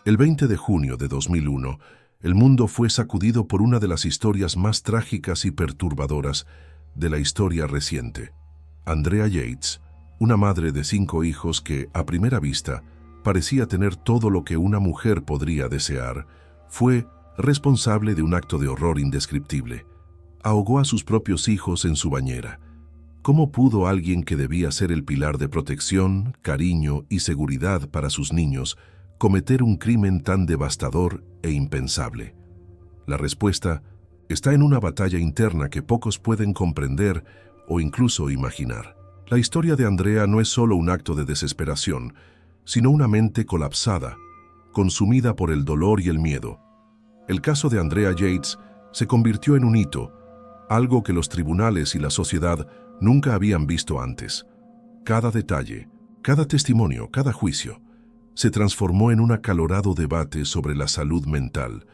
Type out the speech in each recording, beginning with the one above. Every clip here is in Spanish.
El 20 de junio de 2001, el mundo fue sacudido por una de las historias más trágicas y perturbadoras de la historia reciente. Andrea Yates, una madre de 5 hijos que, a primera vista, parecía tener todo lo que una mujer podría desear, fue responsable de un acto de horror indescriptible. Ahogó a sus propios hijos en su bañera. ¿Cómo pudo alguien que debía ser el pilar de protección, cariño y seguridad para sus niños cometer un crimen tan devastador e impensable? La respuesta está en una batalla interna que pocos pueden comprender o incluso imaginar. La historia de Andrea no es solo un acto de desesperación, sino una mente colapsada, consumida por el dolor y el miedo. El caso de Andrea Yates se convirtió en un hito, algo que los tribunales y la sociedad nunca habían visto antes. Cada detalle, cada testimonio, cada juicio, se transformó en un acalorado debate sobre la salud mental,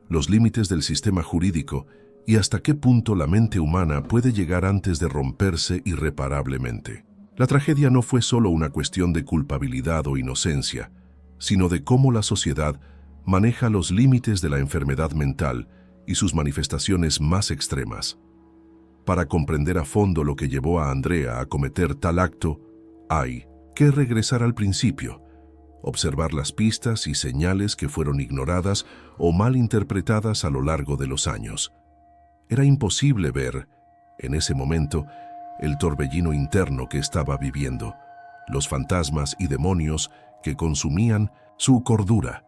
los límites del sistema jurídico y hasta qué punto la mente humana puede llegar antes de romperse irreparablemente. La tragedia no fue solo una cuestión de culpabilidad o inocencia, sino de cómo la sociedad maneja los límites de la enfermedad mental y sus manifestaciones más extremas. Para comprender a fondo lo que llevó a Andrea a cometer tal acto, hay que regresar al principio, observar las pistas y señales que fueron ignoradas o mal interpretadas a lo largo de los años. Era imposible ver, en ese momento, el torbellino interno que estaba viviendo, los fantasmas y demonios que consumían su cordura.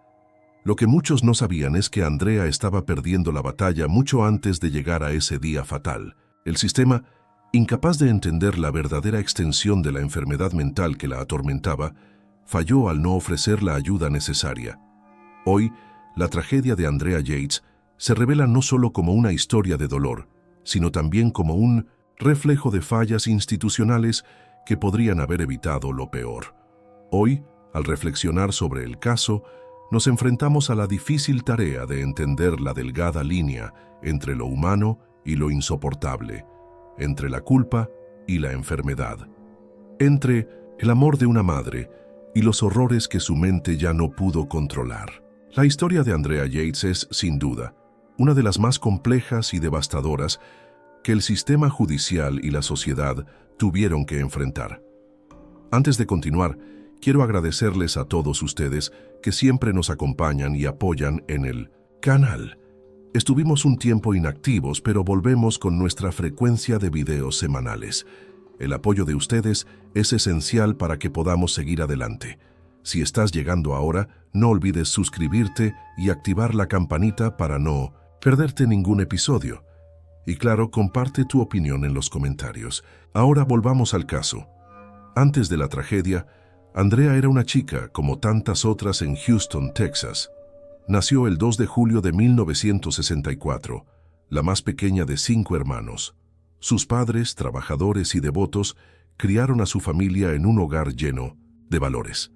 Lo que muchos no sabían es que Andrea estaba perdiendo la batalla mucho antes de llegar a ese día fatal. El sistema, incapaz de entender la verdadera extensión de la enfermedad mental que la atormentaba, falló al no ofrecer la ayuda necesaria. Hoy, la tragedia de Andrea Yates se revela no solo como una historia de dolor, sino también como un reflejo de fallas institucionales que podrían haber evitado lo peor. Hoy, al reflexionar sobre el caso, nos enfrentamos a la difícil tarea de entender la delgada línea entre lo humano y lo insoportable, entre la culpa y la enfermedad, entre el amor de una madre y los horrores que su mente ya no pudo controlar. La historia de Andrea Yates es, sin duda, una de las más complejas y devastadoras que el sistema judicial y la sociedad tuvieron que enfrentar. Antes de continuar, quiero agradecerles a todos ustedes que siempre nos acompañan y apoyan en el canal. Estuvimos un tiempo inactivos, pero volvemos con nuestra frecuencia de videos semanales. El apoyo de ustedes es esencial para que podamos seguir adelante. Si estás llegando ahora, no olvides suscribirte y activar la campanita para no perderte ningún episodio. Y claro, comparte tu opinión en los comentarios. Ahora volvamos al caso. Antes de la tragedia, Andrea era una chica, como tantas otras en Houston, Texas. Nació el 2 de julio de 1964, la más pequeña de 5 hermanos. Sus padres, trabajadores y devotos, criaron a su familia en un hogar lleno de valores.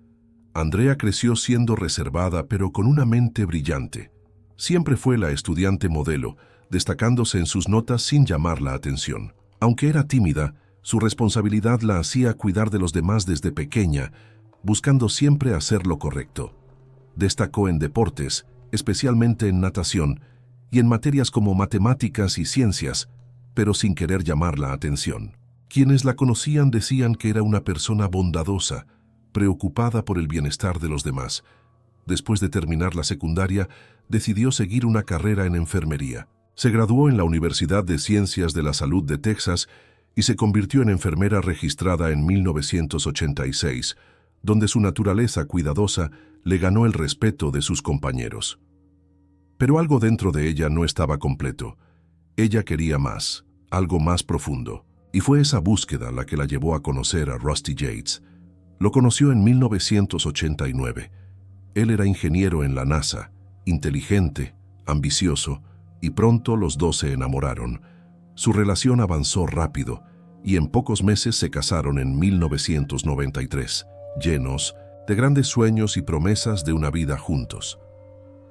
Andrea creció siendo reservada pero con una mente brillante. Siempre fue la estudiante modelo, destacándose en sus notas sin llamar la atención. Aunque era tímida, su responsabilidad la hacía cuidar de los demás desde pequeña, buscando siempre hacer lo correcto. Destacó en deportes, especialmente en natación, y en materias como matemáticas y ciencias, pero sin querer llamar la atención. Quienes la conocían decían que era una persona bondadosa, preocupada por el bienestar de los demás. Después de terminar la secundaria, decidió seguir una carrera en enfermería. Se graduó en la Universidad de Ciencias de la Salud de Texas y se convirtió en enfermera registrada en 1986, donde su naturaleza cuidadosa le ganó el respeto de sus compañeros. Pero algo dentro de ella no estaba completo. Ella quería más, algo más profundo, y fue esa búsqueda la que la llevó a conocer a Rusty Yates. Lo conoció en 1989. Él era ingeniero en la NASA, inteligente, ambicioso, y pronto los dos se enamoraron. Su relación avanzó rápido, y en pocos meses se casaron en 1993, llenos de grandes sueños y promesas de una vida juntos.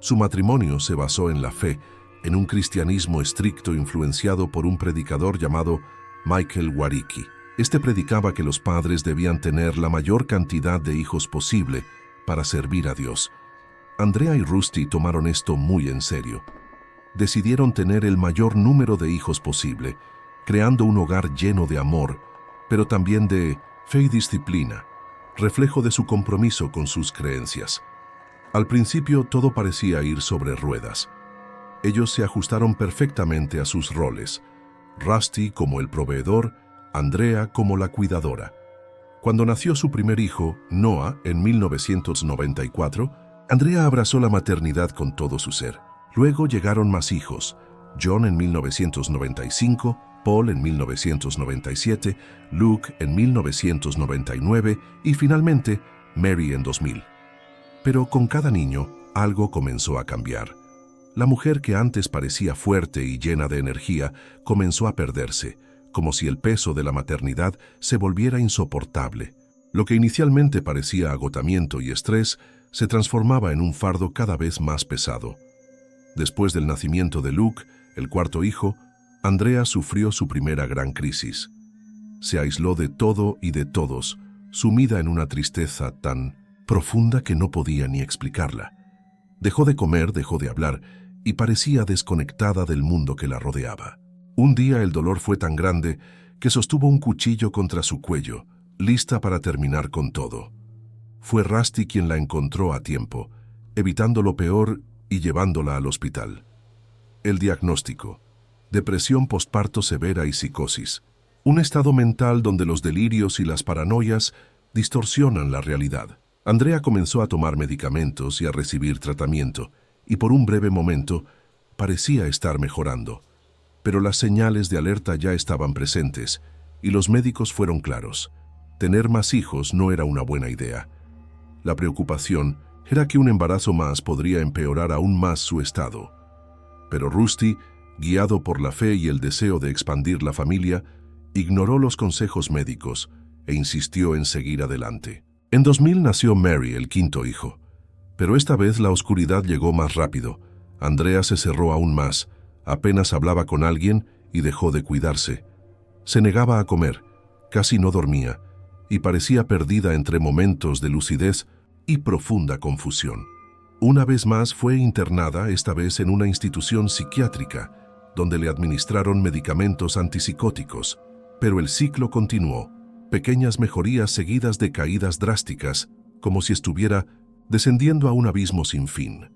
Su matrimonio se basó en la fe, en un cristianismo estricto influenciado por un predicador llamado Michael Waricki. Este predicaba que los padres debían tener la mayor cantidad de hijos posible para servir a Dios. Andrea y Rusty tomaron esto muy en serio. Decidieron tener el mayor número de hijos posible, creando un hogar lleno de amor, pero también de fe y disciplina, reflejo de su compromiso con sus creencias. Al principio todo parecía ir sobre ruedas. Ellos se ajustaron perfectamente a sus roles, Rusty como el proveedor, Andrea como la cuidadora. Cuando nació su primer hijo, Noah, en 1994, Andrea abrazó la maternidad con todo su ser. Luego llegaron más hijos, John en 1995, Paul en 1997, Luke en 1999 y finalmente Mary en 2000. Pero con cada niño, algo comenzó a cambiar. La mujer que antes parecía fuerte y llena de energía comenzó a perderse, como si el peso de la maternidad se volviera insoportable. Lo que inicialmente parecía agotamiento y estrés se transformaba en un fardo cada vez más pesado. Después del nacimiento de Luke, el cuarto hijo, Andrea sufrió su primera gran crisis. Se aisló de todo y de todos, sumida en una tristeza tan profunda que no podía ni explicarla. Dejó de comer, dejó de hablar y parecía desconectada del mundo que la rodeaba. Un día el dolor fue tan grande que sostuvo un cuchillo contra su cuello, lista para terminar con todo. Fue Rusty quien la encontró a tiempo, evitando lo peor y llevándola al hospital. El diagnóstico: depresión postparto severa y psicosis, un estado mental donde los delirios y las paranoias distorsionan la realidad. Andrea comenzó a tomar medicamentos y a recibir tratamiento, y por un breve momento parecía estar mejorando. Pero las señales de alerta ya estaban presentes, y los médicos fueron claros. Tener más hijos no era una buena idea. La preocupación era que un embarazo más podría empeorar aún más su estado. Pero Rusty, guiado por la fe y el deseo de expandir la familia, ignoró los consejos médicos e insistió en seguir adelante. En 2000 nació Mary, el quinto hijo. Pero esta vez la oscuridad llegó más rápido. Andrea se cerró aún más, apenas hablaba con alguien y dejó de cuidarse. Se negaba a comer, casi no dormía, y parecía perdida entre momentos de lucidez y profunda confusión. Una vez más fue internada, esta vez en una institución psiquiátrica, donde le administraron medicamentos antipsicóticos, pero el ciclo continuó, pequeñas mejorías seguidas de caídas drásticas, como si estuviera descendiendo a un abismo sin fin.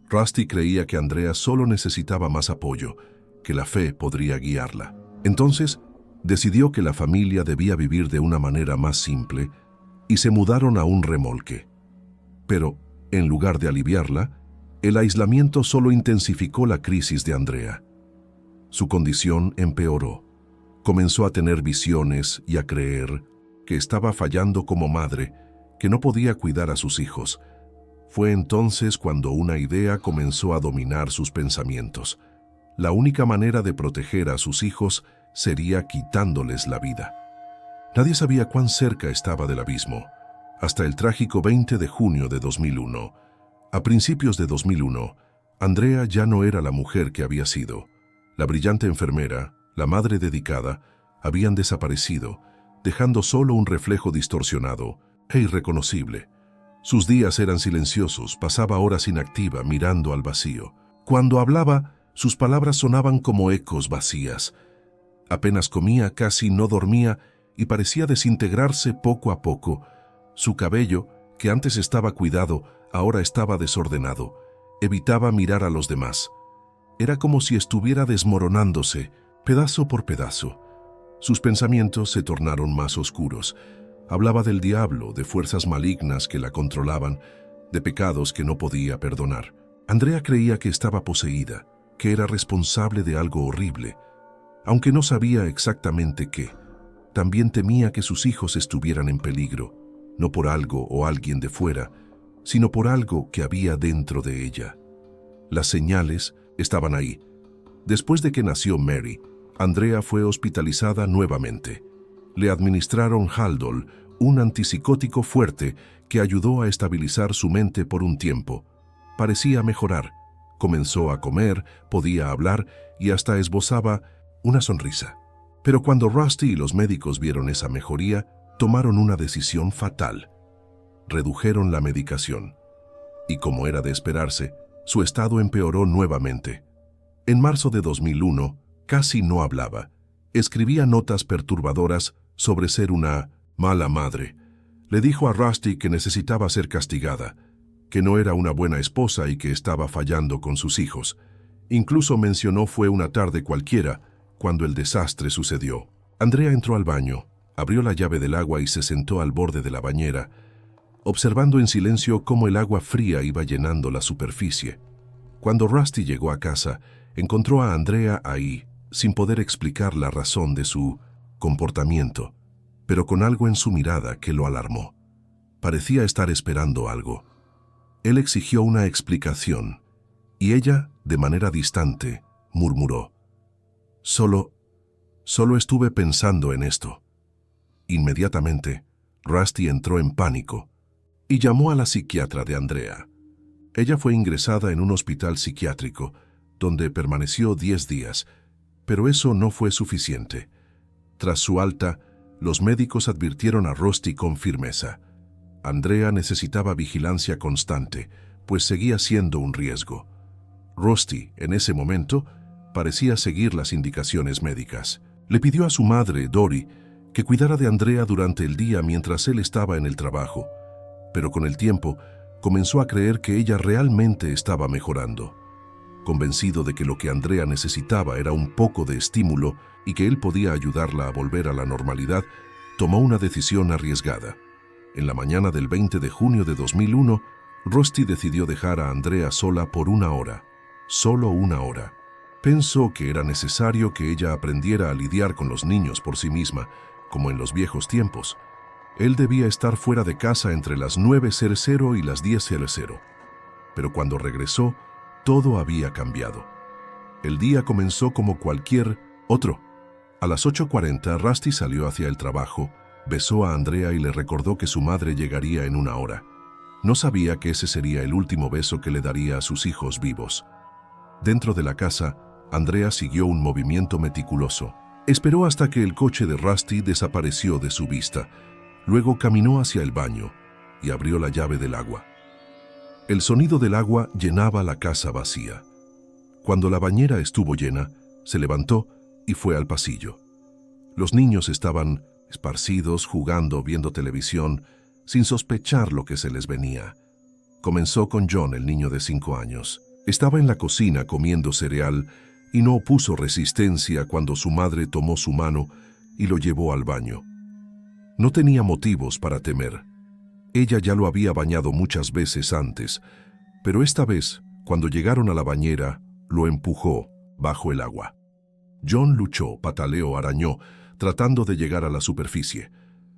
Rusty creía que Andrea solo necesitaba más apoyo, que la fe podría guiarla. Entonces, decidió que la familia debía vivir de una manera más simple y se mudaron a un remolque. Pero, en lugar de aliviarla, el aislamiento solo intensificó la crisis de Andrea. Su condición empeoró. Comenzó a tener visiones y a creer que estaba fallando como madre, que no podía cuidar a sus hijos. Fue entonces cuando una idea comenzó a dominar sus pensamientos. La única manera de proteger a sus hijos sería quitándoles la vida. Nadie sabía cuán cerca estaba del abismo, hasta el trágico 20 de junio de 2001. A principios de 2001, Andrea ya no era la mujer que había sido. La brillante enfermera, la madre dedicada, habían desaparecido, dejando solo un reflejo distorsionado e irreconocible. Sus días eran silenciosos, pasaba horas inactiva mirando al vacío. Cuando hablaba, sus palabras sonaban como ecos vacías. Apenas comía, casi no dormía y parecía desintegrarse poco a poco. Su cabello, que antes estaba cuidado, ahora estaba desordenado. Evitaba mirar a los demás. Era como si estuviera desmoronándose, pedazo por pedazo. Sus pensamientos se tornaron más oscuros. Hablaba del diablo, de fuerzas malignas que la controlaban, de pecados que no podía perdonar. Andrea creía que estaba poseída, que era responsable de algo horrible. Aunque no sabía exactamente qué, también temía que sus hijos estuvieran en peligro, no por algo o alguien de fuera, sino por algo que había dentro de ella. Las señales estaban ahí. Después de que nació Mary, Andrea fue hospitalizada nuevamente. Le administraron Haldol, un antipsicótico fuerte que ayudó a estabilizar su mente por un tiempo. Parecía mejorar. Comenzó a comer, podía hablar y hasta esbozaba una sonrisa. Pero cuando Rusty y los médicos vieron esa mejoría, tomaron una decisión fatal. Redujeron la medicación. y como era de esperarse, su estado empeoró nuevamente. En marzo de 2001, casi no hablaba. Escribía notas perturbadoras sobre ser una mala madre. Le dijo a Rusty que necesitaba ser castigada, que no era una buena esposa y que estaba fallando con sus hijos. Incluso mencionó fue una tarde cualquiera cuando el desastre sucedió. Andrea entró al baño, abrió la llave del agua y se sentó al borde de la bañera, observando en silencio cómo el agua fría iba llenando la superficie. Cuando Rusty llegó a casa, encontró a Andrea ahí, sin poder explicar la razón de su comportamiento, pero con algo en su mirada que lo alarmó. Parecía estar esperando algo. Él exigió una explicación, y ella, de manera distante, murmuró: Solo estuve pensando en esto. Inmediatamente, Rusty entró en pánico y llamó a la psiquiatra de Andrea. Ella fue ingresada en un hospital psiquiátrico, donde permaneció 10 días, pero eso no fue suficiente. Tras su alta, los médicos advirtieron a Rusty con firmeza. Andrea necesitaba vigilancia constante, pues seguía siendo un riesgo. Rusty, en ese momento, parecía seguir las indicaciones médicas. Le pidió a su madre, Dory, que cuidara de Andrea durante el día mientras él estaba en el trabajo, pero con el tiempo comenzó a creer que ella realmente estaba mejorando. Convencido de que lo que Andrea necesitaba era un poco de estímulo y que él podía ayudarla a volver a la normalidad, tomó una decisión arriesgada. En la mañana del 20 de junio de 2001, Rusty decidió dejar a Andrea sola por 1 hora. Solo 1 hora. Pensó que era necesario que ella aprendiera a lidiar con los niños por sí misma, como en los viejos tiempos. Él debía estar fuera de casa entre las 9:00 y las 10:00. Pero cuando regresó, todo había cambiado. El día comenzó como cualquier otro. A las 8:40, Rusty salió hacia el trabajo, besó a Andrea y le recordó que su madre llegaría en 1 hora. No sabía que ese sería el último beso que le daría a sus hijos vivos. Dentro de la casa, Andrea siguió un movimiento meticuloso. Esperó hasta que el coche de Rusty desapareció de su vista. Luego caminó hacia el baño y abrió la llave del agua. El sonido del agua llenaba la casa vacía. Cuando la bañera estuvo llena, se levantó y fue al pasillo. Los niños estaban esparcidos, jugando, viendo televisión, sin sospechar lo que se les venía. Comenzó con John, el niño de 5 años. Estaba en la cocina comiendo cereal y no opuso resistencia cuando su madre tomó su mano y lo llevó al baño. No tenía motivos para temer. Ella ya lo había bañado muchas veces antes, pero esta vez, cuando llegaron a la bañera, lo empujó bajo el agua. John luchó, pataleó, arañó, tratando de llegar a la superficie,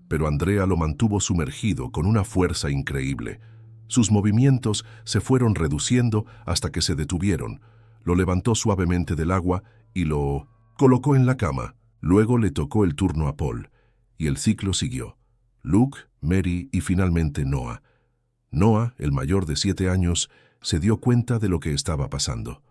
pero Andrea lo mantuvo sumergido con una fuerza increíble. Sus movimientos se fueron reduciendo hasta que se detuvieron. Lo levantó suavemente del agua y lo colocó en la cama. Luego le tocó el turno a Paul, y el ciclo siguió. Luke, Mary y finalmente Noah. Noah, el mayor de 7 años, se dio cuenta de lo que estaba pasando.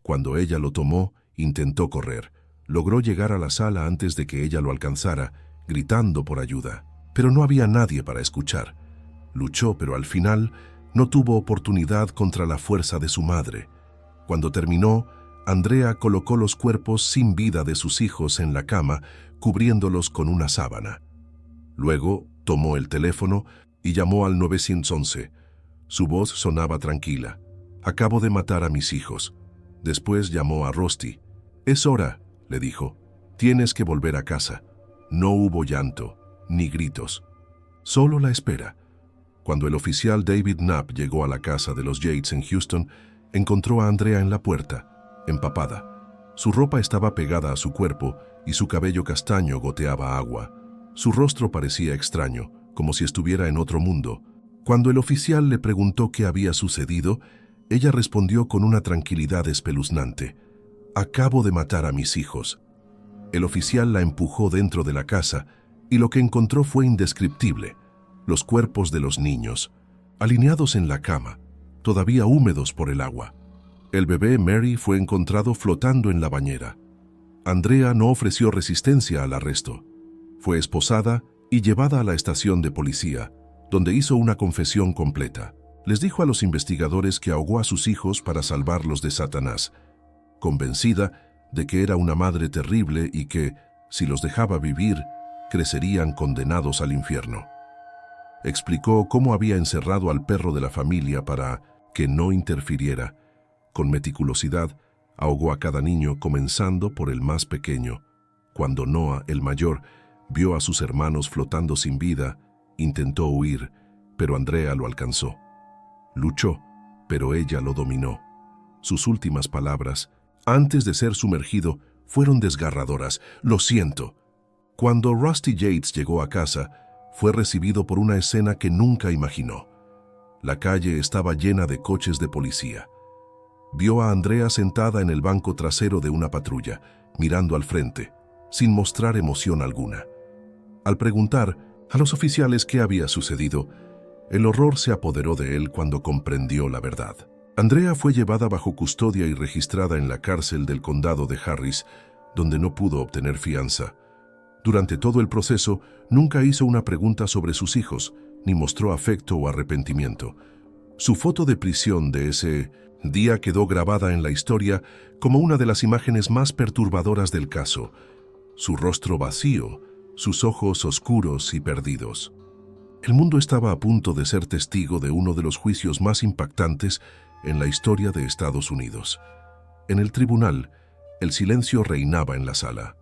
Cuando ella lo tomó, intentó correr. Logró llegar a la sala antes de que ella lo alcanzara, gritando por ayuda. Pero no había nadie para escuchar. Luchó, pero al final no tuvo oportunidad contra la fuerza de su madre. Cuando terminó, Andrea colocó los cuerpos sin vida de sus hijos en la cama, cubriéndolos con una sábana. Luego tomó el teléfono y llamó al 911. Su voz sonaba tranquila. Acabo de matar a mis hijos. Después llamó a Rusty. Es hora, le dijo. Tienes que volver a casa. No hubo llanto, ni gritos. Solo la espera. Cuando el oficial David Knapp llegó a la casa de los Yates en Houston, encontró a Andrea en la puerta, empapada. Su ropa estaba pegada a su cuerpo y su cabello castaño goteaba agua. Su rostro parecía extraño, como si estuviera en otro mundo. Cuando el oficial le preguntó qué había sucedido, ella respondió con una tranquilidad espeluznante. Acabo de matar a mis hijos. El oficial la empujó dentro de la casa y lo que encontró fue indescriptible. Los cuerpos de los niños, alineados en la cama, todavía húmedos por el agua. El bebé Mary fue encontrado flotando en la bañera. Andrea no ofreció resistencia al arresto. Fue esposada y llevada a la estación de policía, donde hizo una confesión completa. Les dijo a los investigadores que ahogó a sus hijos para salvarlos de Satanás, convencida de que era una madre terrible y que, si los dejaba vivir, crecerían condenados al infierno. Explicó cómo había encerrado al perro de la familia para que no interfiriera. Con meticulosidad, ahogó a cada niño, comenzando por el más pequeño. Cuando Noah, el mayor, vio a sus hermanos flotando sin vida, intentó huir, pero Andrea lo alcanzó. Luchó, pero ella lo dominó. Sus últimas palabras, antes de ser sumergido, fueron desgarradoras. «Lo siento». Cuando Rusty Yates llegó a casa, fue recibido por una escena que nunca imaginó. La calle estaba llena de coches de policía. Vio a Andrea sentada en el banco trasero de una patrulla, mirando al frente, sin mostrar emoción alguna. Al preguntar a los oficiales qué había sucedido, el horror se apoderó de él cuando comprendió la verdad. Andrea fue llevada bajo custodia y registrada en la cárcel del condado de Harris, donde no pudo obtener fianza. Durante todo el proceso, nunca hizo una pregunta sobre sus hijos, ni mostró afecto o arrepentimiento. Su foto de prisión de ese día quedó grabada en la historia como una de las imágenes más perturbadoras del caso. Su rostro vacío, sus ojos oscuros y perdidos. El mundo estaba a punto de ser testigo de uno de los juicios más impactantes en la historia de Estados Unidos. En el tribunal, el silencio reinaba en la sala.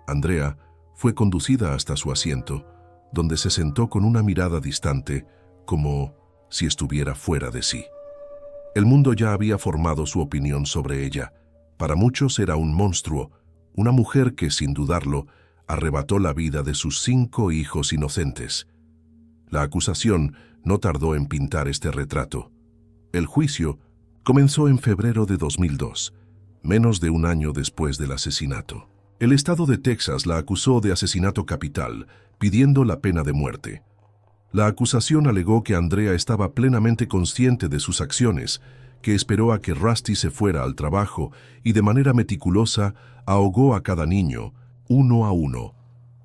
Andrea fue conducida hasta su asiento, donde se sentó con una mirada distante, como si estuviera fuera de sí. El mundo ya había formado su opinión sobre ella. Para muchos era un monstruo, una mujer que, sin dudarlo, arrebató la vida de sus 5 hijos inocentes. La acusación no tardó en pintar este retrato. El juicio comenzó en febrero de 2002, menos de un año después del asesinato. El estado de Texas la acusó de asesinato capital, pidiendo la pena de muerte. La acusación alegó que Andrea estaba plenamente consciente de sus acciones, que esperó a que Rusty se fuera al trabajo y de manera meticulosa ahogó a cada niño, uno a uno,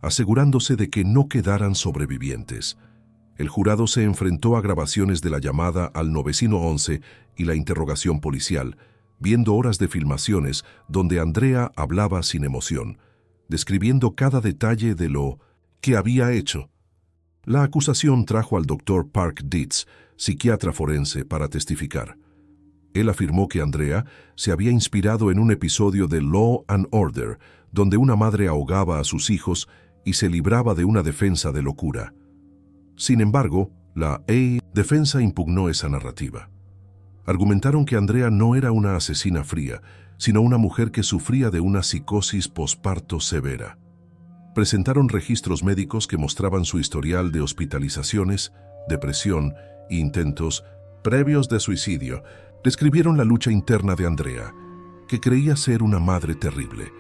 asegurándose de que no quedaran sobrevivientes. El jurado se enfrentó a grabaciones de la llamada al 911 y la interrogación policial, viendo horas de filmaciones donde Andrea hablaba sin emoción, describiendo cada detalle de lo que había hecho. La acusación trajo al Dr. Park Dietz, psiquiatra forense, para testificar. Él afirmó que Andrea se había inspirado en un episodio de Law and Order, donde una madre ahogaba a sus hijos y se libraba de una defensa de locura. Sin embargo, la defensa impugnó esa narrativa. Argumentaron que Andrea no era una asesina fría, sino una mujer que sufría de una psicosis posparto severa. Presentaron registros médicos que mostraban su historial de hospitalizaciones, depresión e intentos previos de suicidio. Describieron la lucha interna de Andrea, que creía ser una madre terrible,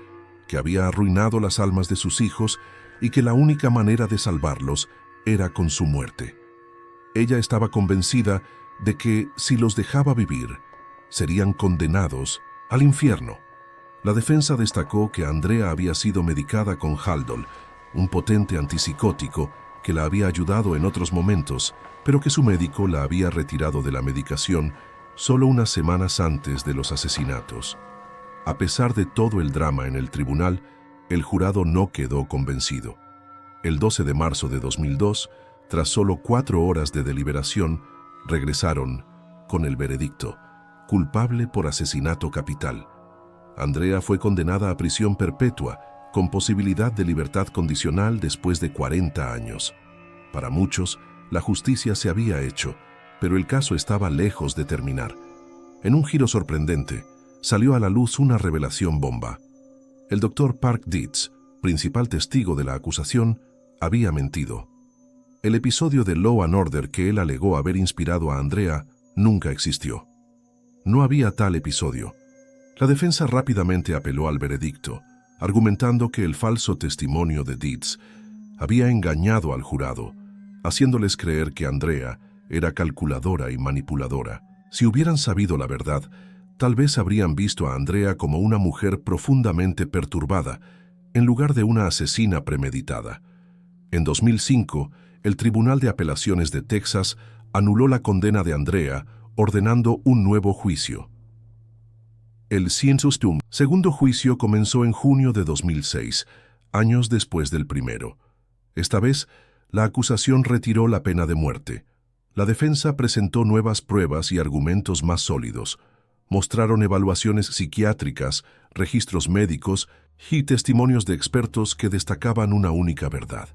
que había arruinado las almas de sus hijos y que la única manera de salvarlos era con su muerte. Ella estaba convencida de que, si los dejaba vivir, serían condenados al infierno. La defensa destacó que Andrea había sido medicada con Haldol, un potente antipsicótico que la había ayudado en otros momentos, pero que su médico la había retirado de la medicación solo unas semanas antes de los asesinatos. A pesar de todo el drama en el tribunal, el jurado no quedó convencido. El 12 de marzo de 2002, tras solo 4 horas de deliberación, regresaron con el veredicto: culpable por asesinato capital. Andrea fue condenada a prisión perpetua, con posibilidad de libertad condicional después de 40 años. Para muchos, la justicia se había hecho, pero el caso estaba lejos de terminar. En un giro sorprendente, salió a la luz una revelación bomba. El Dr. Park Dietz, principal testigo de la acusación, había mentido. El episodio de Law and Order que él alegó haber inspirado a Andrea nunca existió. No había tal episodio. La defensa rápidamente apeló al veredicto, argumentando que el falso testimonio de Dietz había engañado al jurado, haciéndoles creer que Andrea era calculadora y manipuladora. Si hubieran sabido la verdad, tal vez habrían visto a Andrea como una mujer profundamente perturbada, en lugar de una asesina premeditada. En 2005, el Tribunal de Apelaciones de Texas anuló la condena de Andrea, ordenando un nuevo juicio. El segundo juicio comenzó en junio de 2006, años después del primero. Esta vez, la acusación retiró la pena de muerte. La defensa presentó nuevas pruebas y argumentos más sólidos. Mostraron evaluaciones psiquiátricas, registros médicos y testimonios de expertos que destacaban una única verdad.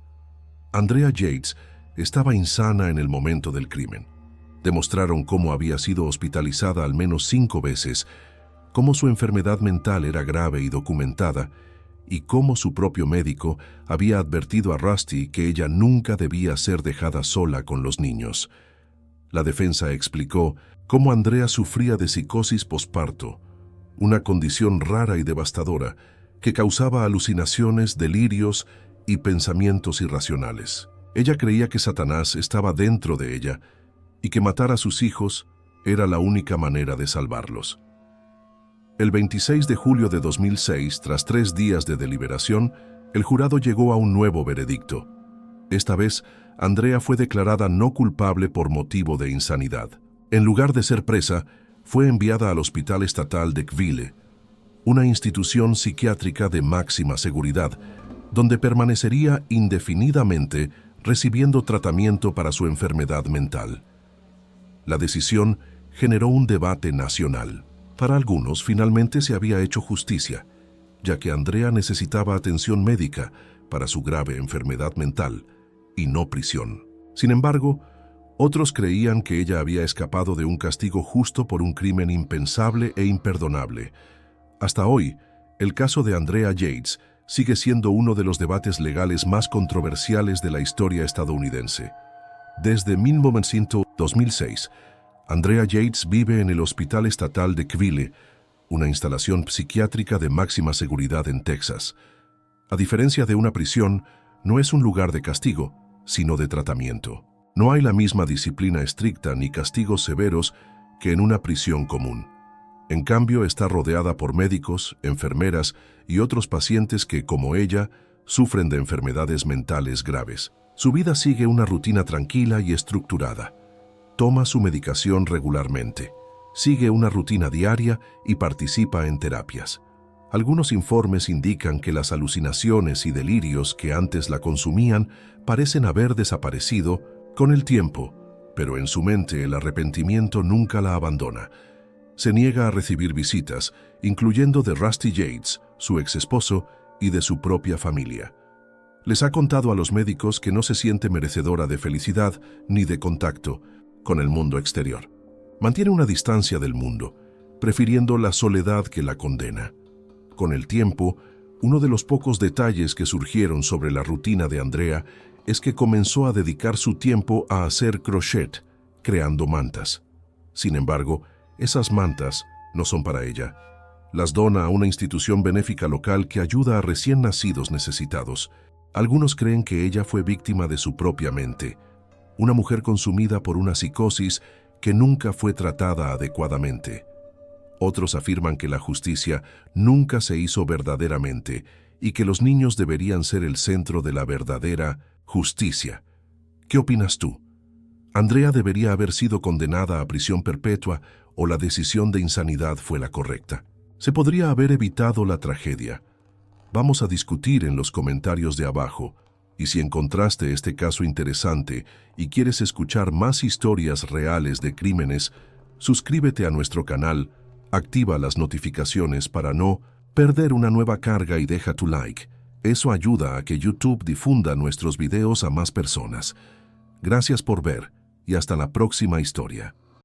Andrea Yates estaba insana en el momento del crimen. Demostraron cómo había sido hospitalizada al menos 5 veces, cómo su enfermedad mental era grave y documentada, y cómo su propio médico había advertido a Rusty que ella nunca debía ser dejada sola con los niños. La defensa explicó cómo Andrea sufría de psicosis posparto, una condición rara y devastadora que causaba alucinaciones, delirios y pensamientos irracionales. Ella creía que Satanás estaba dentro de ella y que matar a sus hijos era la única manera de salvarlos. El 26 de julio de 2006, tras 3 días de deliberación, el jurado llegó a un nuevo veredicto. Esta vez, Andrea fue declarada no culpable por motivo de insanidad. En lugar de ser presa, fue enviada al Hospital Estatal de Kvile, una institución psiquiátrica de máxima seguridad, donde permanecería indefinidamente recibiendo tratamiento para su enfermedad mental. La decisión generó un debate nacional. Para algunos, finalmente se había hecho justicia, ya que Andrea necesitaba atención médica para su grave enfermedad mental y no prisión. Sin embargo, otros creían que ella había escapado de un castigo justo por un crimen impensable e imperdonable. Hasta hoy, el caso de Andrea Yates sigue siendo uno de los debates legales más controversiales de la historia estadounidense. Desde 2006, Andrea Yates vive en el Hospital Estatal de Kvile, una instalación psiquiátrica de máxima seguridad en Texas. A diferencia de una prisión, no es un lugar de castigo, sino de tratamiento. No hay la misma disciplina estricta ni castigos severos que en una prisión común. En cambio, está rodeada por médicos, enfermeras y otros pacientes que, como ella, sufren de enfermedades mentales graves. Su vida sigue una rutina tranquila y estructurada. Toma su medicación regularmente, sigue una rutina diaria y participa en terapias. Algunos informes indican que las alucinaciones y delirios que antes la consumían parecen haber desaparecido con el tiempo, pero en su mente el arrepentimiento nunca la abandona. Se niega a recibir visitas, incluyendo de Rusty Yates, su exesposo, y de su propia familia. Les ha contado a los médicos que no se siente merecedora de felicidad ni de contacto con el mundo exterior. Mantiene una distancia del mundo, prefiriendo la soledad que la condena. Con el tiempo, uno de los pocos detalles que surgieron sobre la rutina de Andrea es que comenzó a dedicar su tiempo a hacer crochet, creando mantas. Sin embargo, esas mantas no son para ella. Las dona a una institución benéfica local que ayuda a recién nacidos necesitados. Algunos creen que ella fue víctima de su propia mente, una mujer consumida por una psicosis que nunca fue tratada adecuadamente. Otros afirman que la justicia nunca se hizo verdaderamente y que los niños deberían ser el centro de la verdadera justicia. ¿Qué opinas tú? ¿Andrea debería haber sido condenada a prisión perpetua o la decisión de insanidad fue la correcta? ¿Se podría haber evitado la tragedia? Vamos a discutir en los comentarios de abajo. Y si encontraste este caso interesante y quieres escuchar más historias reales de crímenes, suscríbete a nuestro canal, activa las notificaciones para no perder una nueva carga y deja tu like. Eso ayuda a que YouTube difunda nuestros videos a más personas. Gracias por ver y hasta la próxima historia.